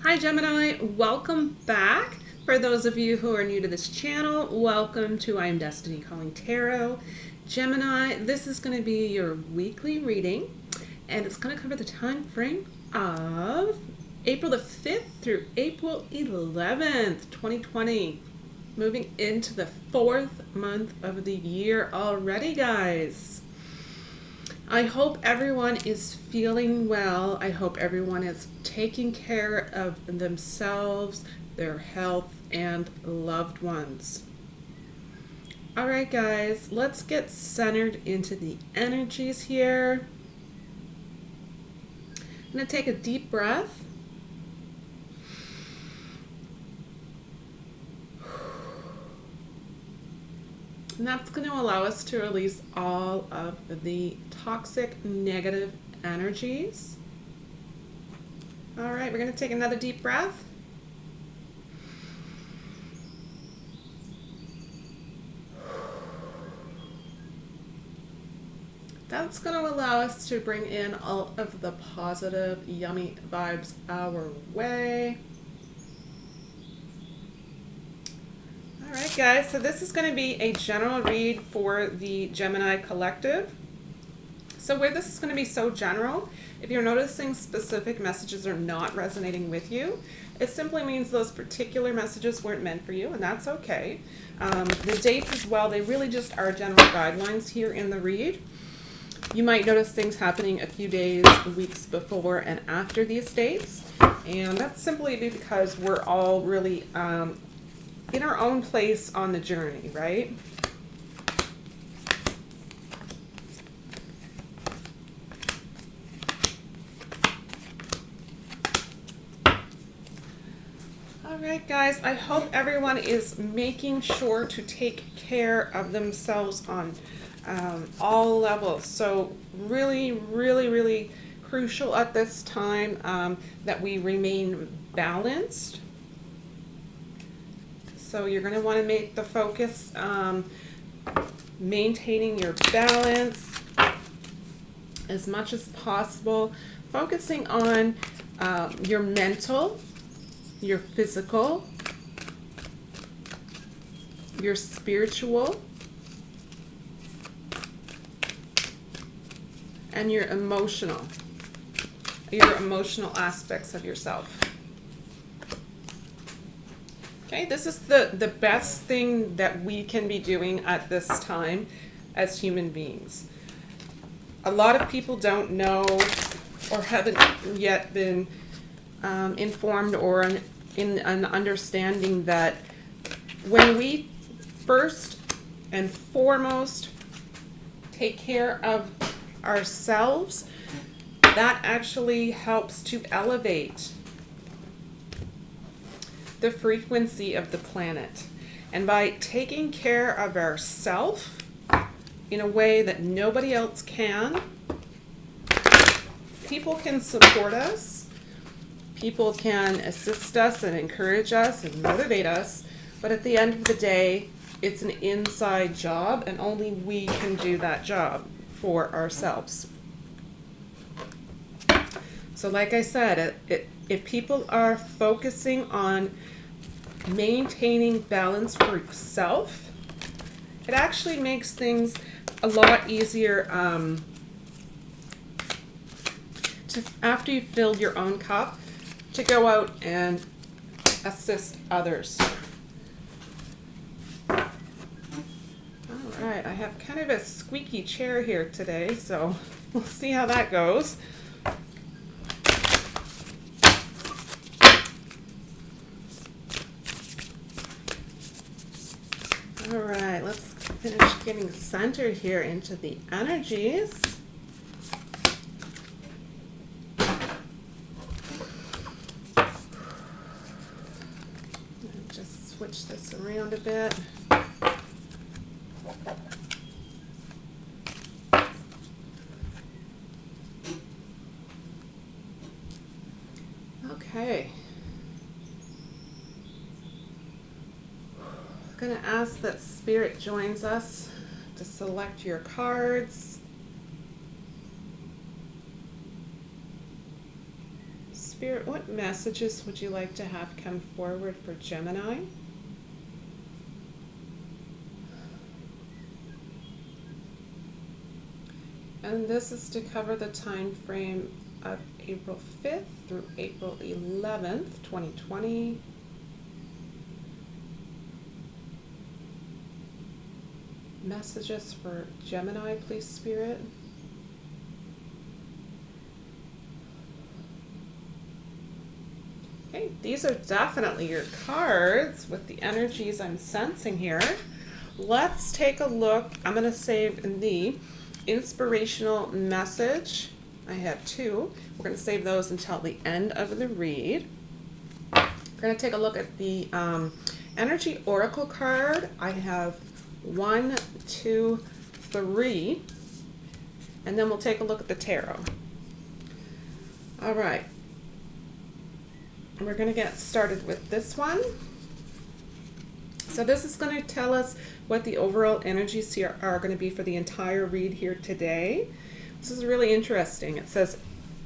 Hi Gemini, welcome back. For those of you who are new to this channel, welcome to I Am Destiny Calling Tarot. Gemini, this is going to be your weekly reading, and it's going to cover the time frame of April the 5th through April 11th, 2020. Moving into the 4th month of the year already, guys. I hope everyone is feeling well. I hope everyone is taking care of themselves, their health, and loved ones. All right, guys, let's get centered into the energies here. I'm going to take a deep breath. And that's going to allow us to release all of the toxic, negative energies. All right, we're going to take another deep breath. That's going to allow us to bring in all of the positive, yummy vibes our way. All right, guys, so this is going to be a general read for the Gemini collective. So where this is going to be so general, if you're noticing specific messages are not resonating with you, it simply means those particular messages weren't meant for you, and that's okay. The dates as well, they really just are general guidelines here in the read. You might notice things happening a few days, weeks before and after these dates, and that's simply because we're all really in our own place on the journey, right? All right, guys, I hope everyone is making sure to take care of themselves on all levels. So really crucial at this time that we remain balanced. So you're going to want to make the focus maintaining your balance as much as possible, focusing on your mental, your physical, your spiritual, and your emotional aspects of yourself. Okay, this is the best thing that we can be doing at this time as human beings. A lot of people don't know or haven't yet been informed or in an understanding that when we first and foremost take care of ourselves, that actually helps to elevate the frequency of the planet. And by taking care of ourselves in a way that nobody else can, people can support us, people can assist us and encourage us and motivate us, but at the end of the day, it's an inside job and only we can do that job for ourselves. So like I said, if people are focusing on maintaining balance for yourself, it actually makes things a lot easier to, after you've filled your own cup, to go out and assist others. All right, I have kind of a squeaky chair here today, so we'll see how that goes. All right, let's finish getting centered here into the energies. Just switch this around a bit. Okay. I'm going to ask that Spirit joins us to select your cards. Spirit, what messages would you like to have come forward for Gemini? And this is to cover the time frame of April 5th through April 11th, 2020. Messages for Gemini, please, Spirit. Okay, these are definitely your cards with the energies I'm sensing here. Let's take a look. I'm going to save the inspirational message. I have two. We're going to save those until the end of the read. We're going to take a look at the energy oracle card. I have 1, 2, 3, and then we'll take a look at the tarot. All right. We're going to get started with this one. So this is going to tell us what the overall energies here are going to be for the entire read here today. This is really interesting. It says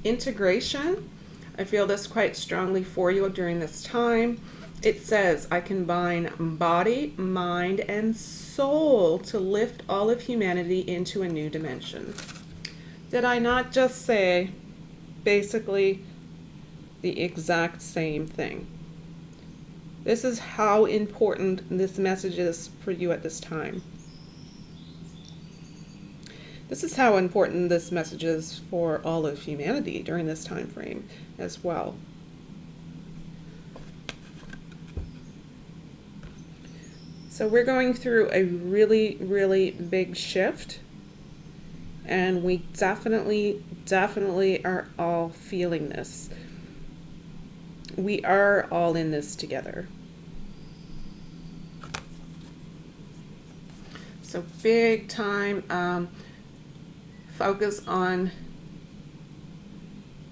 integration. I feel this quite strongly for you during this time. It says I combine body, mind, and soul to lift all of humanity into a new dimension. Did I not just say basically the exact same thing? This is how important this message is for you at this time. This is how important this message is for all of humanity during this time frame as well. So we're going through a really, really big shift, and we definitely are all feeling this. We are all in this together. So big time focus on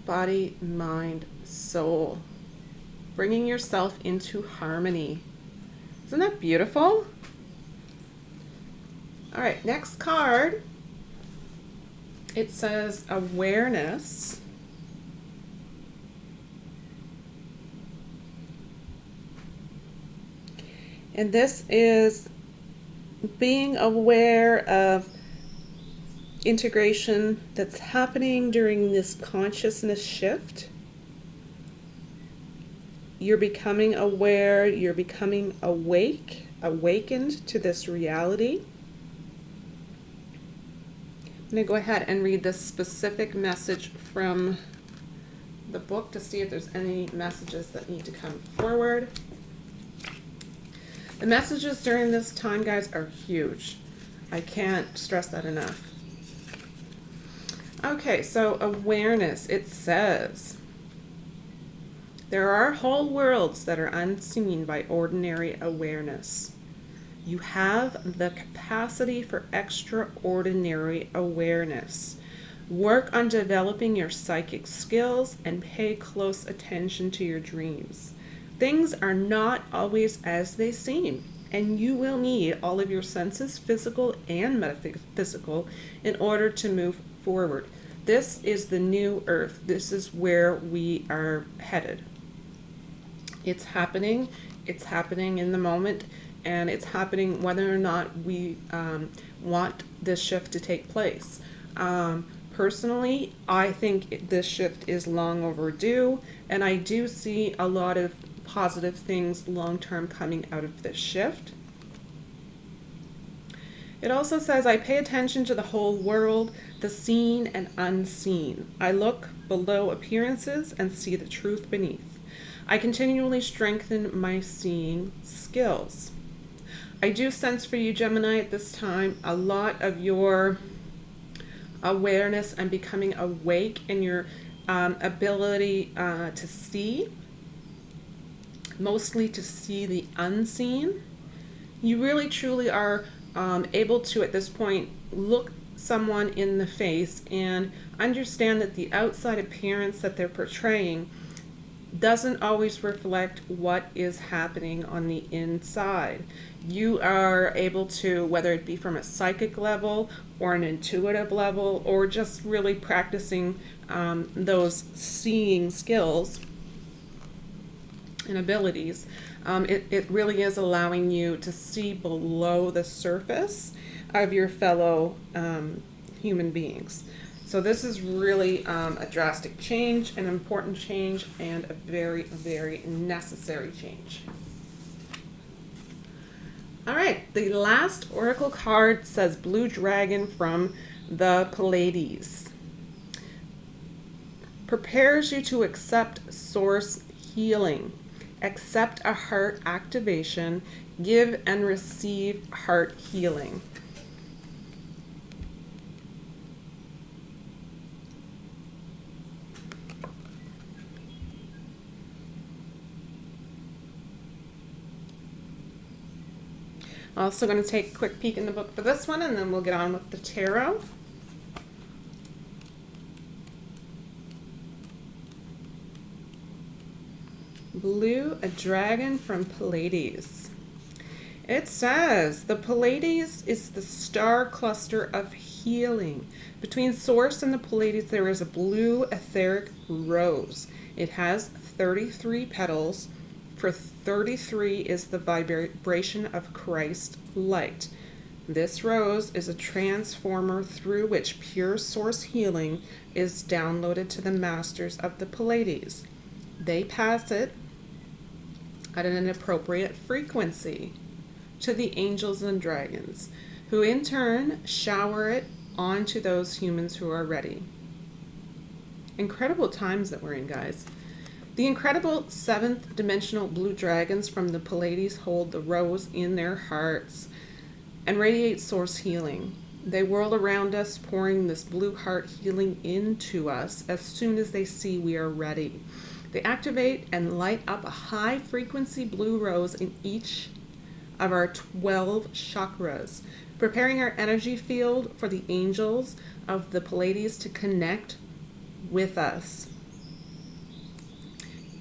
body, mind, soul. Bringing yourself into harmony. Isn't that beautiful? All right, next card. It says awareness. And this is being aware of integration that's happening during this consciousness shift. You're becoming aware, you're becoming awakened to this reality. I'm going to go ahead and read this specific message from the book to see if there's any messages that need to come forward. The messages during this time, guys, are huge. I can't stress that enough. Okay, so awareness, it says, there are whole worlds that are unseen by ordinary awareness. You have the capacity for extraordinary awareness. Work on developing your psychic skills and pay close attention to your dreams. Things are not always as they seem, and you will need all of your senses, physical and metaphysical, in order to move forward. This is the new earth. This is where we are headed. It's happening in the moment, and it's happening whether or not we want this shift to take place. Personally, I think this shift is long overdue, and I do see a lot of positive things long-term coming out of this shift. It also says, I pay attention to the whole world, the seen and unseen. I look below appearances and see the truth beneath. I continually strengthen my seeing skills. I do sense for you, Gemini, at this time, a lot of your awareness and becoming awake in your ability to see, mostly to see the unseen. You really truly are able to, at this point, look someone in the face and understand that the outside appearance that they're portraying doesn't always reflect what is happening on the inside. You are able to, whether it be from a psychic level or an intuitive level, or just really practicing those seeing skills, and abilities, it really is allowing you to see below the surface of your fellow human beings. So this is really a drastic change, an important change, and a very, very necessary change. All right, the last oracle card says Blue Dragon from the Pleiades. Prepares you to accept source healing, accept a heart activation, give and receive heart healing. Also going to take a quick peek in the book for this one, and then we'll get on with the tarot. Blue, a dragon from Pleiades. It says the Pleiades is the star cluster of healing. Between Source and the Pleiades, there is a blue etheric rose. It has 33 petals. For 33 is the vibration of Christ light. This rose is a transformer through which pure source healing is downloaded to the masters of the Pleiades. They pass it at an appropriate frequency to the angels and dragons, who in turn shower it onto those humans who are ready. Incredible times that we're in, guys. The incredible seventh dimensional blue dragons from the Pleiades hold the rose in their hearts and radiate source healing. They whirl around us, pouring this blue heart healing into us as soon as they see we are ready. They activate and light up a high frequency blue rose in each of our 12 chakras, preparing our energy field for the angels of the Pleiades to connect with us.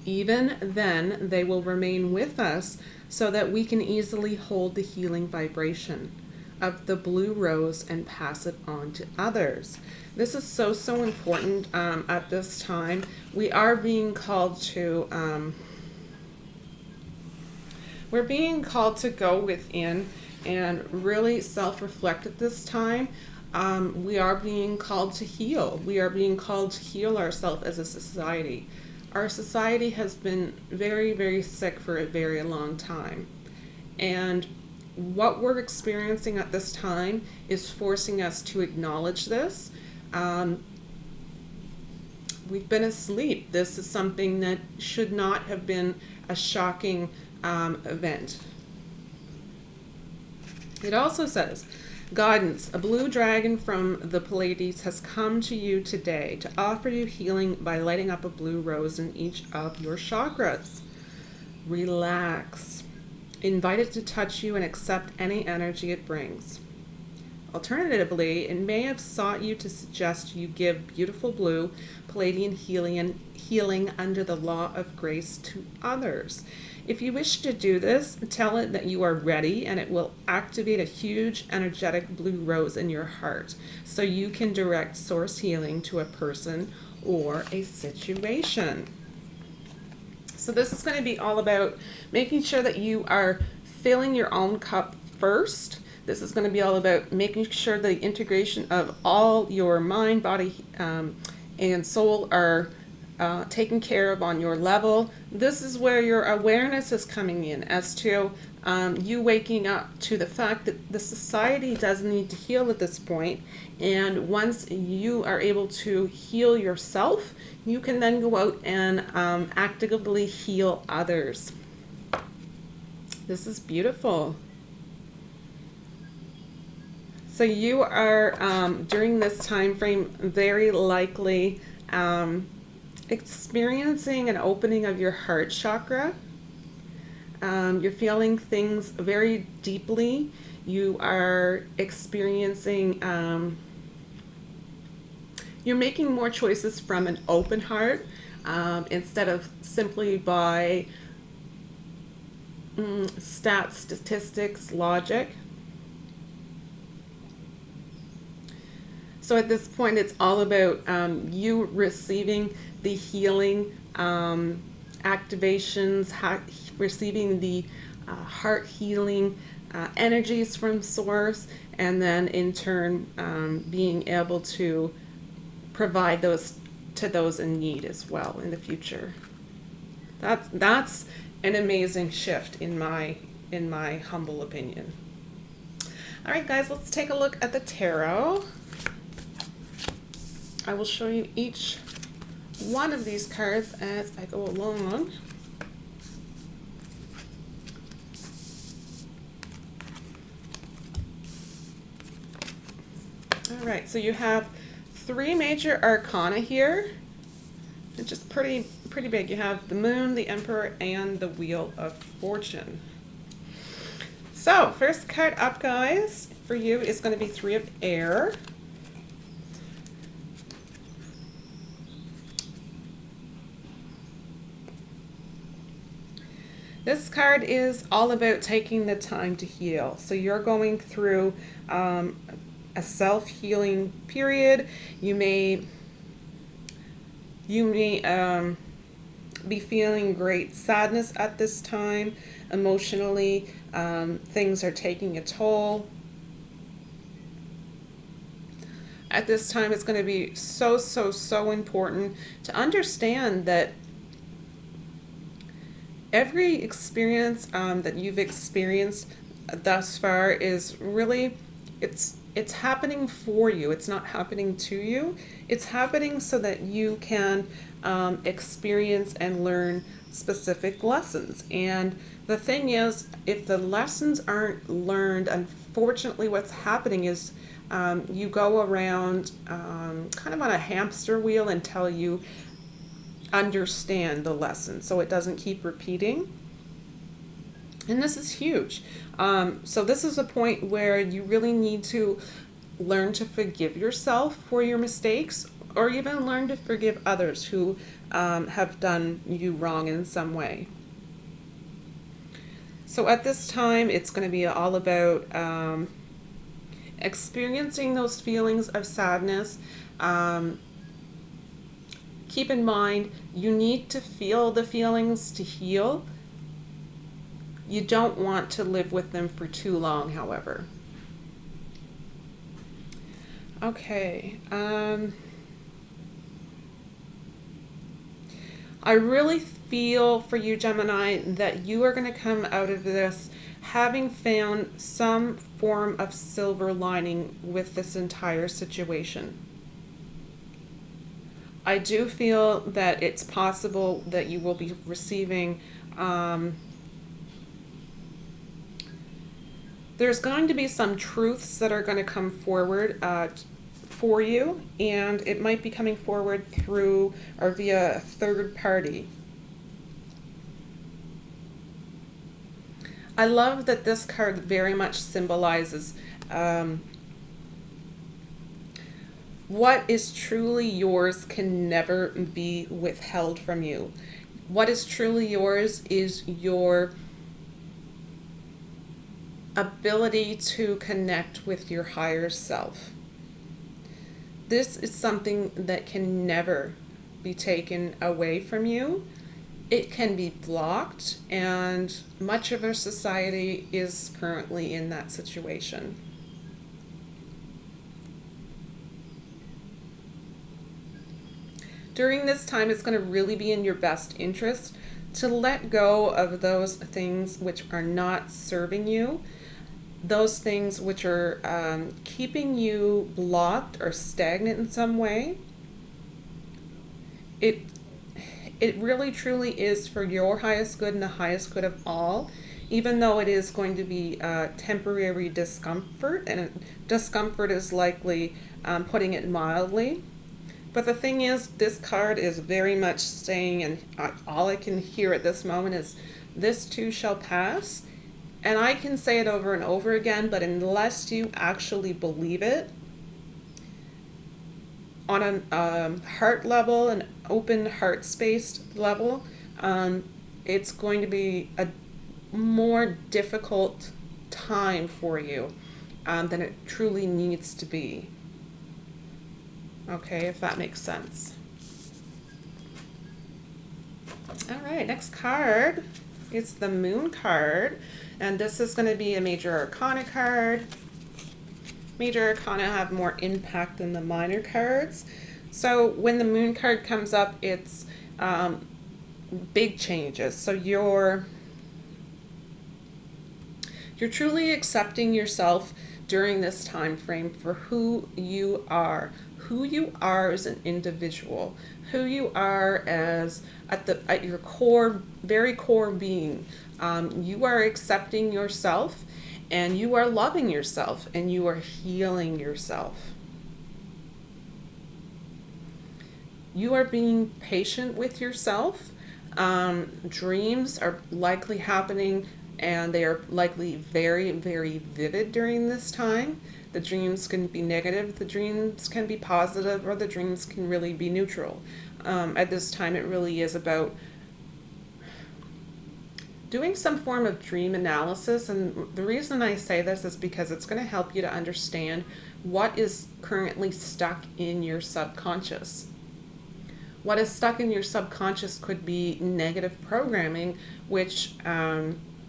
Even then, they will remain with us so that we can easily hold the healing vibration of the blue rose and pass it on to others. This is so important at this time. We are being called to we're being called to go within and really self-reflect at this time. We are being called to heal. We are being called to heal ourselves as a society. Our society has been very, very sick for a very long time. And what we're experiencing at this time is forcing us to acknowledge this. We've been asleep. This is something that should not have been a shocking event. It also says, guidance, a blue dragon from the Pleiades has come to you today to offer you healing by lighting up a blue rose in each of your chakras. Relax. Invite it to touch you and accept any energy it brings. Alternatively, it may have sought you to suggest you give beautiful blue Pleiadian healing under the law of grace to others. If you wish to do this, tell it that you are ready, and it will activate a huge energetic blue rose in your heart so you can direct source healing to a person or a situation. So this is going to be all about making sure that you are filling your own cup first. This is going to be all about making sure the integration of all your mind, body, and soul are taken care of on your level. This is where your awareness is coming in as to you waking up to the fact that the society does need to heal at this point. And once you are able to heal yourself, you can then go out and actively heal others. This is beautiful. So you are, during this time frame, very likely experiencing an opening of your heart chakra. You're feeling things very deeply. You are experiencing, you're making more choices from an open heart instead of simply by statistics, logic. So at this point, it's all about you receiving the healing activations, receiving the heart healing energies from source, and then in turn being able to provide those to those in need as well in the future. That's an amazing shift in my humble opinion. All right, guys, let's take a look at the tarot. I will show you each one of these cards as I go along. All right, so you have 3 major arcana here. It's just pretty big. You have the Moon, the Emperor, and the Wheel of Fortune. So, first card up, guys, for you is going to be 3 of Air. This card is all about taking the time to heal. So you're going through a self-healing period. You may be feeling great sadness at this time. Emotionally, things are taking a toll. At this time, it's going to be so important to understand that every experience that you've experienced thus far is really, it's happening for you. It's not happening to you. It's happening so that you can experience and learn specific lessons. And the thing is, if the lessons aren't learned, unfortunately what's happening is you go around kind of on a hamster wheel until you understand the lesson, so it doesn't keep repeating. And this is huge. So this is a point where you really need to learn to forgive yourself for your mistakes, or even learn to forgive others who have done you wrong in some way. So at this time, it's going to be all about experiencing those feelings of sadness. Keep in mind, you need to feel the feelings to heal. You don't want to live with them for too long, however. Okay. I really feel for you, Gemini, that you are going to come out of this having found some form of silver lining with this entire situation. I do feel that it's possible that you will be receiving, there's going to be some truths that are going to come forward for you, and it might be coming forward through or via a third party. I love that this card very much symbolizes what is truly yours can never be withheld from you. What is truly yours is your ability to connect with your higher self. This is something that can never be taken away from you. It can be blocked, and much of our society is currently in that situation. During this time, it's going to really be in your best interest to let go of those things which are not serving you, those things which are keeping you blocked or stagnant in some way. It really truly is for your highest good and the highest good of all, even though it is going to be temporary discomfort, and discomfort is likely putting it mildly. But the thing is, this card is very much saying, and all I can hear at this moment is, this too shall pass. And I can say it over and over again, but unless you actually believe it on a heart level, an open heart space level, it's going to be a more difficult time for you than it truly needs to be. Okay, if that makes sense. All right. right, next card is the Moon card, and this is going to be a Major Arcana card. Major Arcana have more impact than the minor cards. So when the Moon card comes up, it's big changes. So you're truly accepting yourself during this time frame for who you are as an individual, who you are as at your core, very core being. You are accepting yourself, and you are loving yourself, and you are healing yourself. You are being patient with yourself. Dreams are likely happening, and they are likely very, very vivid during this time. The dreams can be negative, the dreams can be positive, or the dreams can really be neutral. At this time, it really is about doing some form of dream analysis. And the reason I say this is because it's going to help you to understand what is currently stuck in your subconscious. What is stuck in your subconscious could be negative programming, which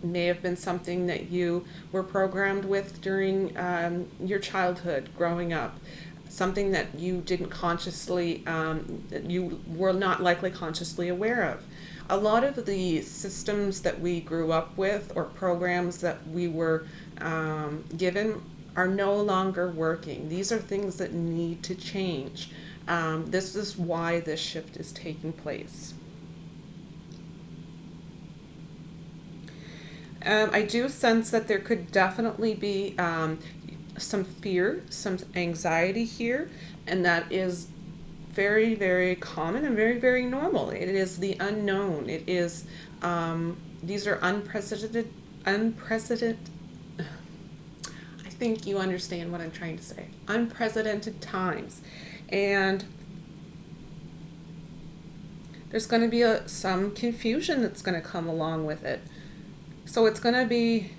may have been something that you were programmed with during your childhood, growing up. Something that you didn't consciously, that you were not likely consciously aware of. A lot of the systems that we grew up with, or programs that we were given, are no longer working. These are things that need to change. This is why this shift is taking place. I do sense that there could definitely be some fear, some anxiety here, and that is very, very common and very, very normal. It is the unknown. It is, these are unprecedented, I think you understand what I'm trying to say. Unprecedented times. And there's going to be some confusion that's going to come along with it. So it's going to be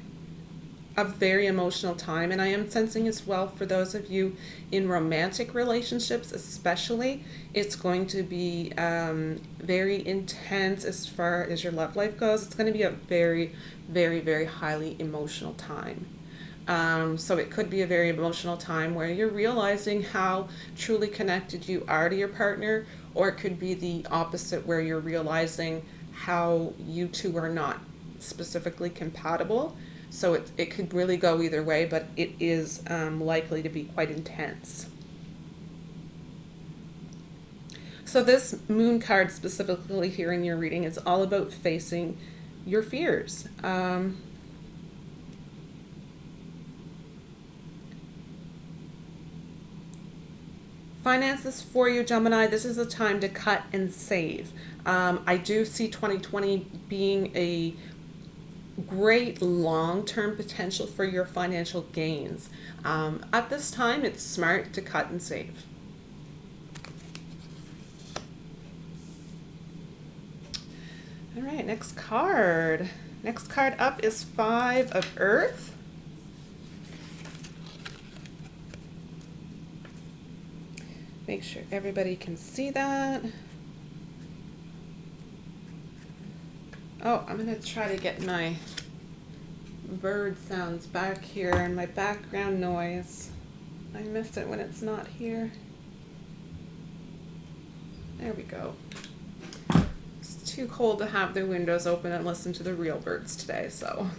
a very emotional time, and I am sensing as well for those of you in romantic relationships especially, it's going to be very intense as far as your love life goes. It's going to be a very, very, very highly emotional time. So it could be a very emotional time where you're realizing how truly connected you are to your partner, or it could be the opposite where you're realizing how you two are not specifically compatible. So it could really go either way, but it is likely to be quite intense. So this Moon card specifically here in your reading is all about facing your fears. Finances for you, Gemini, this is a time to cut and save. I do see 2020 being a great long-term potential for your financial gains. At this time, it's smart to cut and save. All right, next card. Next card up is Five of Earth. Make sure everybody can see that. Oh, I'm going to try to get my bird sounds back here and my background noise. I miss it when it's not here. There we go. It's too cold to have the windows open and listen to the real birds today, so.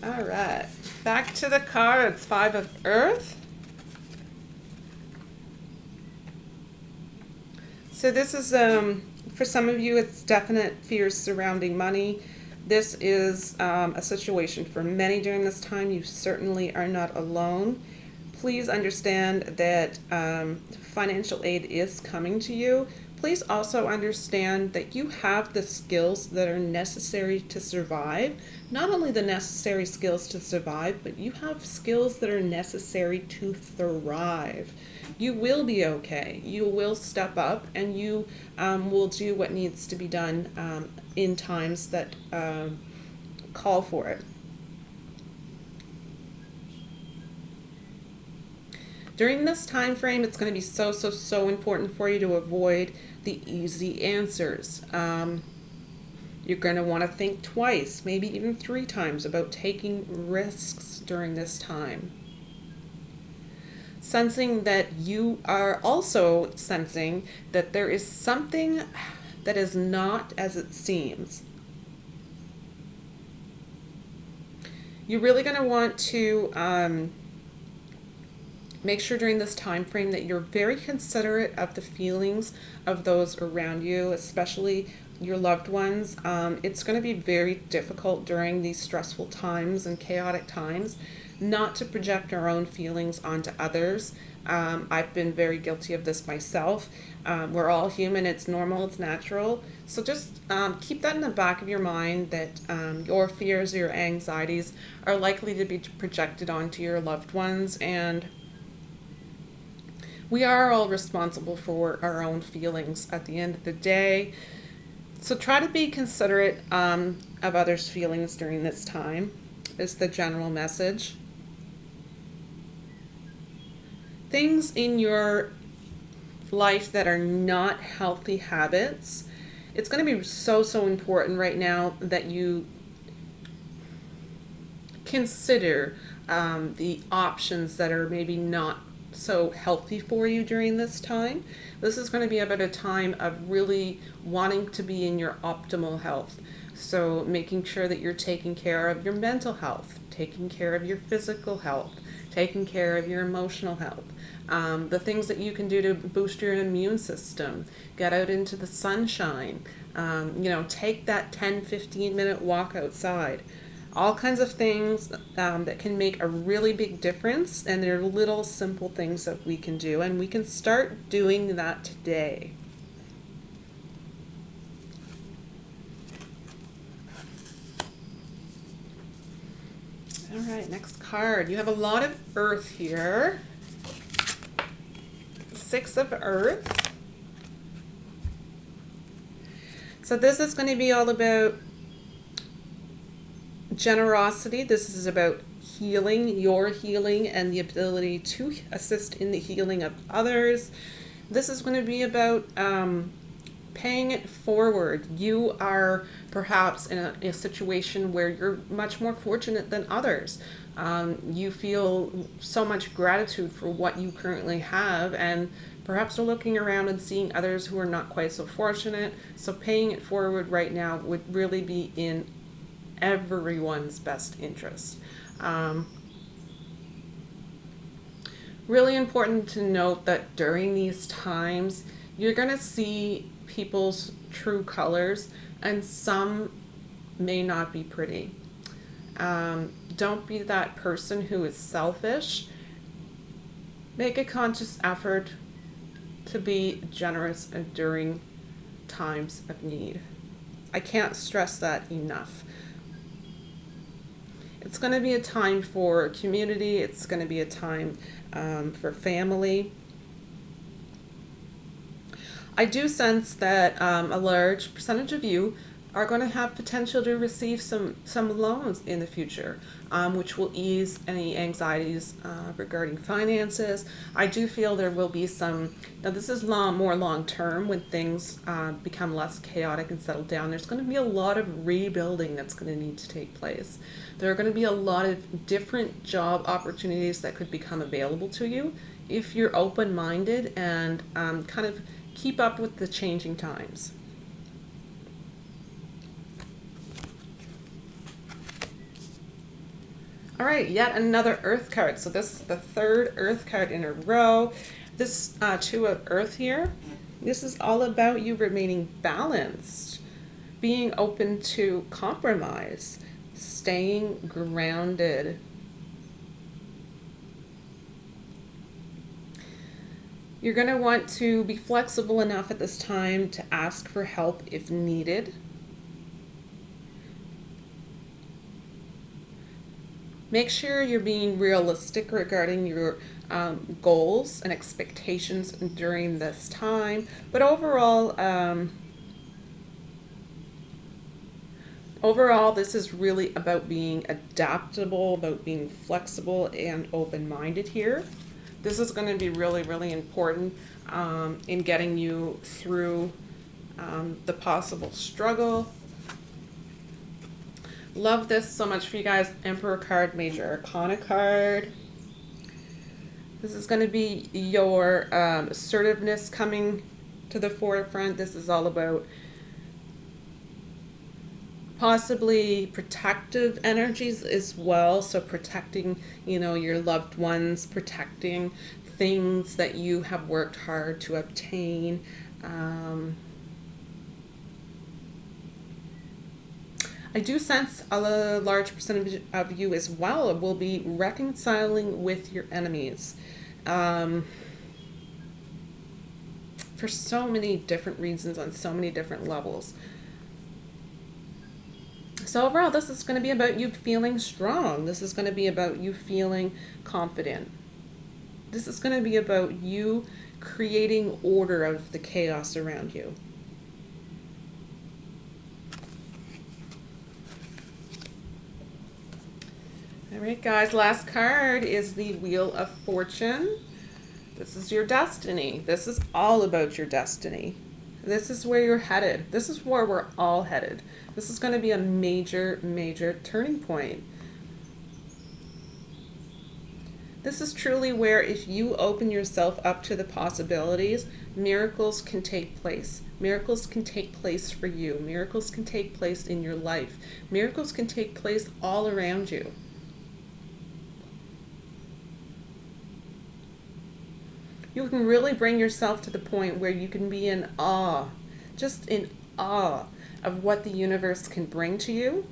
All right, back to the cards. Five of Earth. So this is, for some of you, it's definite fears surrounding money. This is a situation for many during this time. You certainly are not alone. Please understand that financial aid is coming to you. Please also understand that you have the skills that are necessary to survive. Not only the necessary skills to survive, but you have skills that are necessary to thrive. You will be okay. You will step up, and you will do what needs to be done in times that call for it. During this time frame, it's going to be so important for you to avoid the easy answers. You're going to want to think twice, maybe even 3 times about taking risks during this time. Sensing that you are also sensing that there is something that is not as it seems. You're really going to want to make sure during this time frame that you're very considerate of the feelings of those around you, especially your loved ones. It's going to be very difficult during these stressful times and chaotic times not to project our own feelings onto others. I've been very guilty of this myself. We're all human, it's normal, it's natural. So just keep that in the back of your mind that your fears, your anxieties are likely to be projected onto your loved ones, and we are all responsible for our own feelings at the end of the day. So try to be considerate of others' feelings during this time, is the general message. Things in your life that are not healthy habits, it's going to be so important right now that you consider the options that are maybe not so healthy for you during this time. This is going to be about a time of really wanting to be in your optimal health. So making sure that you're taking care of your mental health, taking care of your physical health, taking care of your emotional health. The things that you can do to boost your immune system, get out into the sunshine, take that 10-15 minute walk outside. All kinds of things that can make a really big difference, and they're little simple things that we can do, and we can start doing that today. All right, next card. You have a lot of earth here. 6 of earth. So this is going to be all about generosity. This is about healing, your healing, and the ability to assist in the healing of others. This is going to be about paying it forward. You are perhaps in a situation where you're much more fortunate than others. You feel so much gratitude for what you currently have, and perhaps are looking around and seeing others who are not quite so fortunate. So paying it forward right now would really be in everyone's best interest. Really important to note that during these times, you're going to see people's true colors, and some may not be pretty. Don't be that person who is selfish. Make a conscious effort to be generous during times of need. I can't stress that enough. It's going to be a time for community. It's going to be a time for family. I do sense that a large percentage of you are going to have potential to receive some loans in the future, which will ease any anxieties regarding finances. I do feel there will be some, now this is more long term, when things become less chaotic and settle down. There's going to be a lot of rebuilding that's going to need to take place. There are going to be a lot of different job opportunities that could become available to you if you're open-minded and kind of keep up with the changing times. All right, yet another earth card. So this is the 3rd earth card in a row. This 2 of earth here, this is all about you remaining balanced, being open to compromise, staying grounded. You're going to want to be flexible enough at this time to ask for help if needed. Make sure you're being realistic regarding your goals and expectations during this time. But overall, this is really about being adaptable, about being flexible and open-minded here. This is going to be really, really important in getting you through the possible struggle Love this so much for you guys. Emperor card, Major Arcana card. This is going to be your assertiveness coming to the forefront. This is all about possibly protective energies as well. So protecting, your loved ones, protecting things that you have worked hard to obtain. I do sense a large percentage of you as well will be reconciling with your enemies. For so many different reasons on so many different levels. So overall, this is going to be about you feeling strong. This is going to be about you feeling confident. This is going to be about you creating order of the chaos around you. All right, guys, last card is the Wheel of Fortune. This is your destiny. This is all about your destiny. This is where you're headed. This is where we're all headed. This is going to be a major, major turning point. This is truly where if you open yourself up to the possibilities, miracles can take place. Miracles can take place for you. Miracles can take place in your life. Miracles can take place all around you. You can really bring yourself to the point where you can be in awe, just in awe of what the universe can bring to you.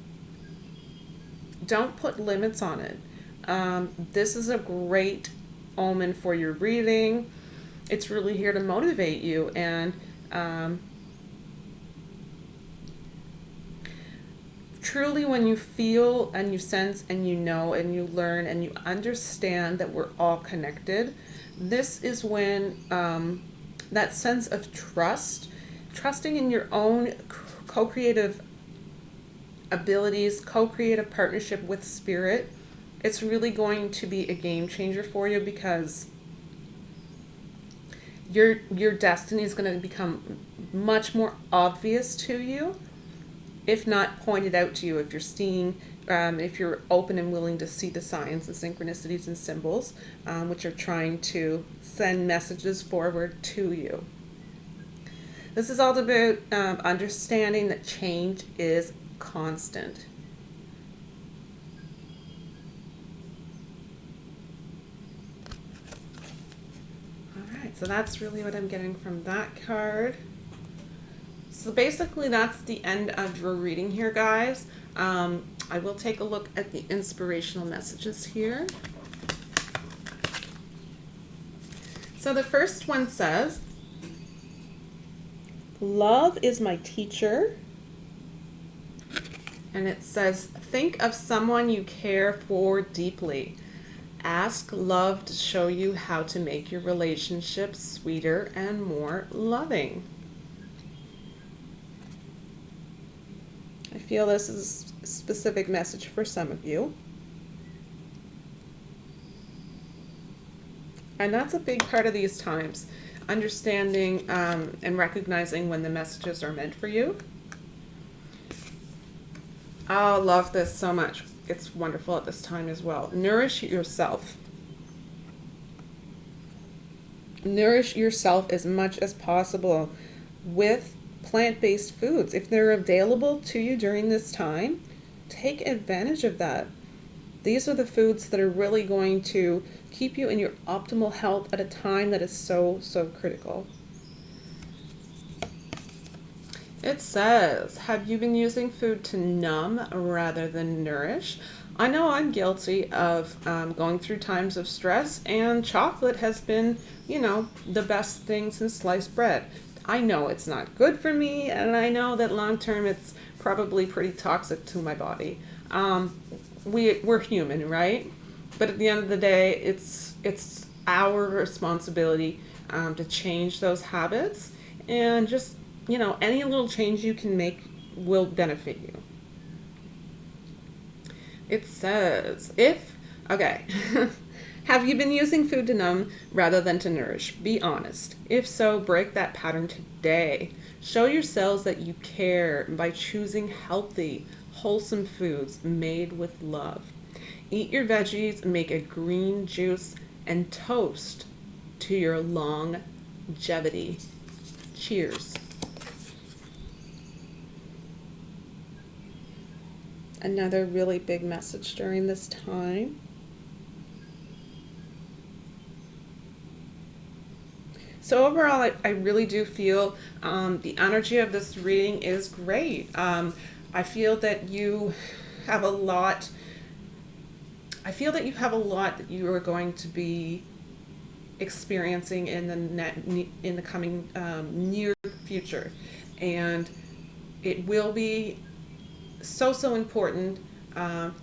Don't put limits on it. This is a great omen for your reading. It's really here to motivate you, and truly when you feel and you sense and you know and you learn and you understand that we're all connected, this is when that sense of trusting in your own co-creative abilities, co-creative partnership with spirit, it's really going to be a game changer for you, because your destiny is going to become much more obvious to you, if not pointed out to you, if you're seeing, if you're open and willing to see the signs, the synchronicities and symbols, which are trying to send messages forward to you. This is all about understanding that change is constant. All right, so that's really what I'm getting from that card. So basically that's the end of your reading here, guys. I will take a look at the inspirational messages here. So the first one says, love is my teacher. And it says, think of someone you care for deeply. Ask love to show you how to make your relationships sweeter and more loving. I feel this is a specific message for some of you. And that's a big part of these times, understanding and recognizing when the messages are meant for you. I love this so much. It's wonderful at this time as well. Nourish yourself. Nourish yourself as much as possible with plant-based foods. If they're available to you during this time, take advantage of that. These are the foods that are really going to keep you in your optimal health at a time that is so, so critical. It says, have you been using food to numb rather than nourish? I know I'm guilty of going through times of stress, and chocolate has been, the best thing since sliced bread. I know it's not good for me, and I know that long term it's probably pretty toxic to my body. We're human, right? But at the end of the day, it's our responsibility to change those habits, and just, any little change you can make will benefit you. It says, have you been using food to numb rather than to nourish? Be honest. If so, break that pattern today. Show yourselves that you care by choosing healthy, wholesome foods made with love. Eat your veggies, make a green juice, and toast to your longevity. Cheers. Another really big message during this time. So overall, I really do feel the energy of this reading is great. I feel that you have a lot. I feel that you have a lot that you are going to be experiencing in the coming near future, and it will be so important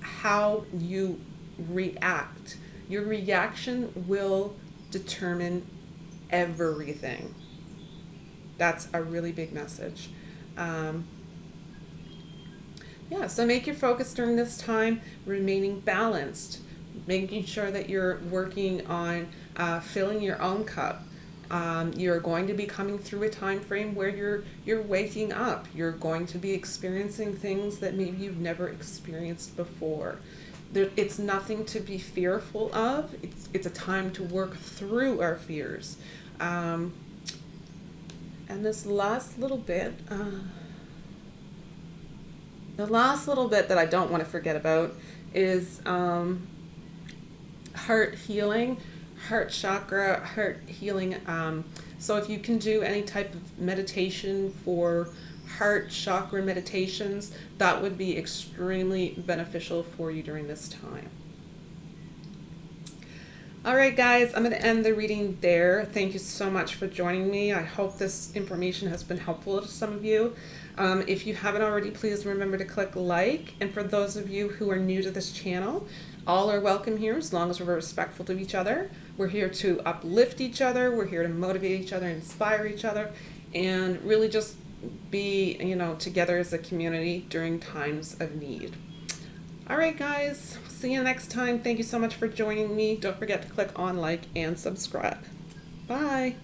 how you react. Your reaction will determine everything. That's a really big message. Yeah, so make your focus during this time remaining balanced, making sure that you're working on filling your own cup. You're going to be coming through a time frame where you're waking up. You're going to be experiencing things that maybe you've never experienced before. It's nothing to be fearful of. It's a time to work through our fears. And this last little bit, that I don't want to forget about is heart healing, heart chakra, heart healing. So if you can do any type of meditation for heart chakra meditations, that would be extremely beneficial for you during this time. All right, guys, I'm going to end the reading there. Thank you so much for joining me. I hope this information has been helpful to some of you. If you haven't already, please remember to click like. And for those of you who are new to this channel, all are welcome here as long as we're respectful to each other. We're here to uplift each other. We're here to motivate each other, inspire each other, and really just be, together as a community during times of need. All right, guys, see you next time. Thank you so much for joining me. Don't forget to click on like and subscribe. Bye.